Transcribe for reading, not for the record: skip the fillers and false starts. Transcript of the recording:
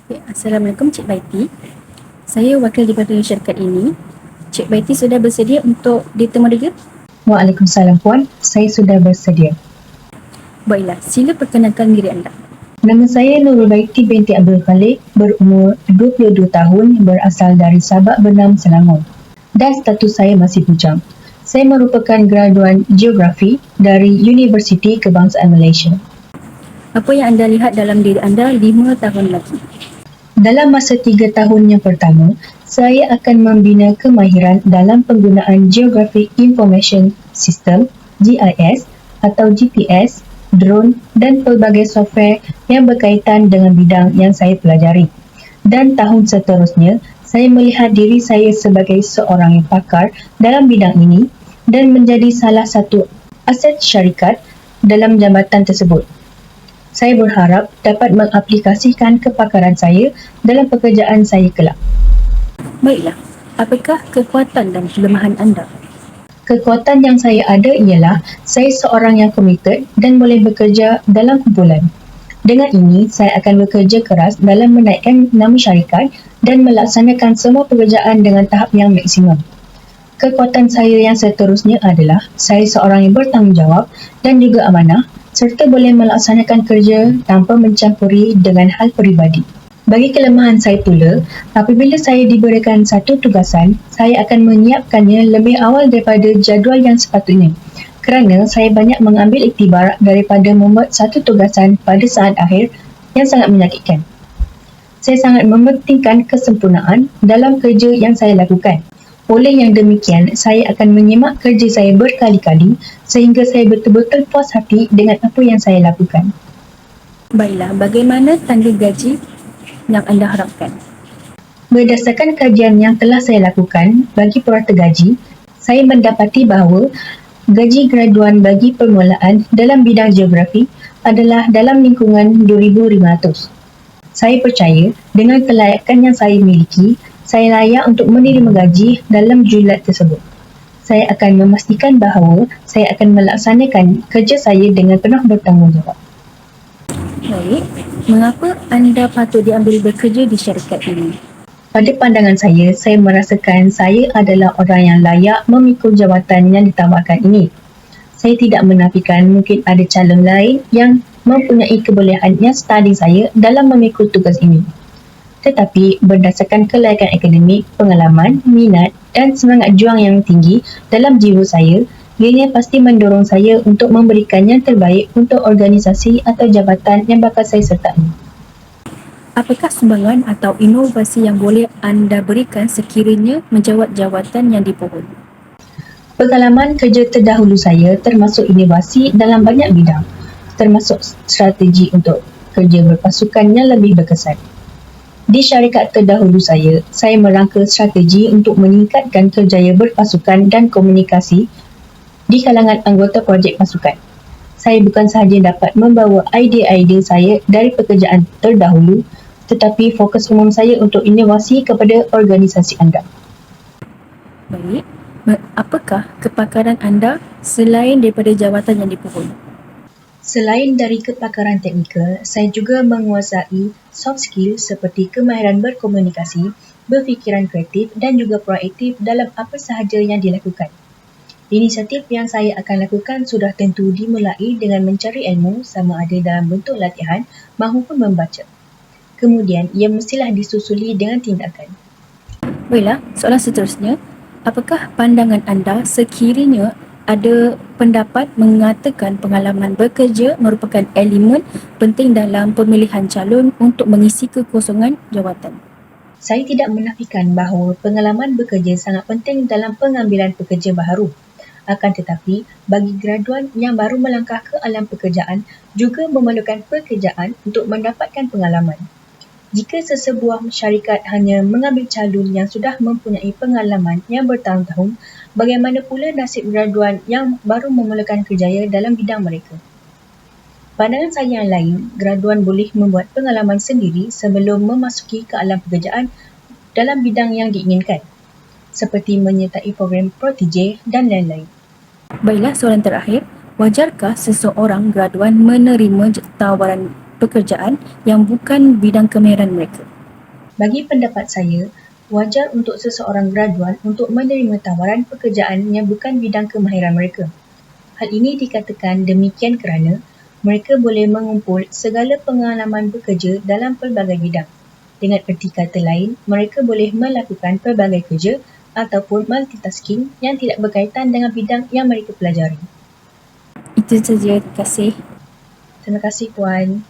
Okay, Assalamualaikum Cik Baiti. Saya wakil daripada syarikat ini. Cik Baiti sudah bersedia untuk ditemu dia? Waalaikumsalam Puan, saya sudah bersedia. Baiklah, sila perkenalkan diri anda. Nama saya Nurul Baiti binti Abdul Khalik, berumur 22 tahun, berasal dari Sabak Benam, Selangor. Dan status saya masih bujang. Saya merupakan graduan Geografi dari Universiti Kebangsaan Malaysia. Apa yang anda lihat dalam diri anda 5 tahun lagi? Dalam masa 3 tahun yang pertama, saya akan membina kemahiran dalam penggunaan Geographic Information System (GIS) atau GPS, drone dan pelbagai software yang berkaitan dengan bidang yang saya pelajari. Dan tahun seterusnya, saya melihat diri saya sebagai seorang yang pakar dalam bidang ini dan menjadi salah satu aset syarikat dalam jabatan tersebut. Saya berharap dapat mengaplikasikan kepakaran saya dalam pekerjaan saya kelak. Baiklah, apakah kekuatan dan kelemahan anda? Kekuatan yang saya ada ialah saya seorang yang komited dan boleh bekerja dalam kumpulan. Dengan ini, saya akan bekerja keras dalam menaikkan nama syarikat dan melaksanakan semua pekerjaan dengan tahap yang maksimum. Kekuatan saya yang seterusnya adalah saya seorang yang bertanggungjawab dan juga amanah serta boleh melaksanakan kerja tanpa mencampuri dengan hal peribadi. Bagi kelemahan saya pula, apabila saya diberikan satu tugasan, saya akan menyiapkannya lebih awal daripada jadual yang sepatutnya kerana saya banyak mengambil iktibar daripada membuat satu tugasan pada saat akhir yang sangat menyakitkan. Saya sangat mementingkan kesempurnaan dalam kerja yang saya lakukan. Oleh yang demikian, saya akan menyimak kerja saya berkali-kali sehingga saya betul-betul puas hati dengan apa yang saya lakukan. Baiklah, bagaimana tangga gaji yang anda harapkan? Berdasarkan kajian yang telah saya lakukan bagi purata gaji, saya mendapati bahawa gaji graduan bagi permulaan dalam bidang geografi adalah dalam lingkungan 2,500. Saya percaya dengan kelayakan yang saya miliki, saya layak untuk menerima gaji dalam julat tersebut. Saya akan memastikan bahawa saya akan melaksanakan kerja saya dengan penuh bertanggungjawab. Baik, mengapa anda patut diambil bekerja di syarikat ini? Pada pandangan saya merasakan saya adalah orang yang layak memikul jawatan yang ditawarkan ini. Saya tidak menafikan mungkin ada calon lain yang mempunyai kebolehan yang setanding saya dalam memikul tugas ini. Tetapi berdasarkan kelayakan akademik, pengalaman, minat dan semangat juang yang tinggi dalam jiwa saya, ianya pasti mendorong saya untuk memberikan yang terbaik untuk organisasi atau jabatan yang bakal saya sertai. Apakah sumbangan atau inovasi yang boleh anda berikan sekiranya menjawat jawatan yang dipohon? Pengalaman kerja terdahulu saya termasuk inovasi dalam banyak bidang, termasuk strategi untuk kerja berpasukan yang lebih berkesan. Di syarikat terdahulu saya merangka strategi untuk meningkatkan kerjaya berpasukan dan komunikasi di kalangan anggota projek pasukan. Saya bukan sahaja dapat membawa idea-idea saya dari pekerjaan terdahulu, tetapi fokus umum saya untuk inovasi kepada organisasi anda. Baik, apakah kepakaran anda selain daripada jawatan yang dipohon? Selain dari kepakaran teknikal, saya juga menguasai soft skill seperti kemahiran berkomunikasi, berfikiran kreatif dan juga proaktif dalam apa sahaja yang dilakukan. Inisiatif yang saya akan lakukan sudah tentu dimulai dengan mencari ilmu sama ada dalam bentuk latihan maupun membaca. Kemudian, ia mestilah disusuli dengan tindakan. Baiklah, soalan seterusnya. Apakah pandangan anda sekiranya ada pendapat mengatakan pengalaman bekerja merupakan elemen penting dalam pemilihan calon untuk mengisi kekosongan jawatan? Saya tidak menafikan bahawa pengalaman bekerja sangat penting dalam pengambilan pekerja baharu. Akan tetapi, bagi graduan yang baru melangkah ke alam pekerjaan juga memerlukan pekerjaan untuk mendapatkan pengalaman. Jika sesebuah syarikat hanya mengambil calon yang sudah mempunyai pengalaman yang bertahun-tahun, bagaimana pula nasib graduan yang baru memulakan kerjaya dalam bidang mereka? Pandangan saya yang lain, graduan boleh membuat pengalaman sendiri sebelum memasuki ke alam pekerjaan dalam bidang yang diinginkan, seperti menyertai program protege dan lain-lain. Baiklah, soalan terakhir. Wajarkah seseorang graduan menerima tawaran pekerjaan yang bukan bidang kemahiran mereka? Bagi pendapat saya, wajar untuk seseorang graduan untuk menerima tawaran pekerjaan yang bukan bidang kemahiran mereka. Hal ini dikatakan demikian kerana mereka boleh mengumpul segala pengalaman bekerja dalam pelbagai bidang. Dengan erti kata lain, mereka boleh melakukan pelbagai kerja ataupun multitasking yang tidak berkaitan dengan bidang yang mereka pelajari. Itu saja, terima kasih. Terima kasih Puan.